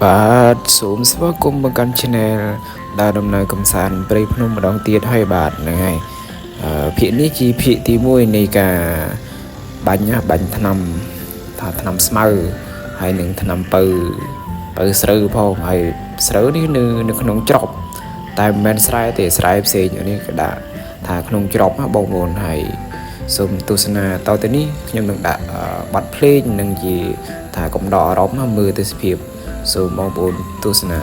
បាទសូមស្វាគមន៍មកកាន់ Channel ដើរដំណើរកំសាន្តព្រៃភ្នំម្ដងទៀតហើយបាទហ្នឹងហើយភាគនេះជាភាគទី1នៃការបាញ់ថ្នាំថាថ្នាំស្មៅហើយនឹងថ្នាំបើស្រូវផងហើយស្រូវនេះនៅក្នុងច្រប់តែមិនមែនស្រែទេស្រែផ្សេងនេះក៏ដាក់ថាក្នុងច្រប់បងប្អូនហើយសូមទស្សនាតទៅនេះខ្ញុំនឹងដាក់ប័ណ្ណភ្លេងនឹងជាថាកំដរអារម្មណ៍មើលទេសភាពសូមបងប្អូនទស្សនា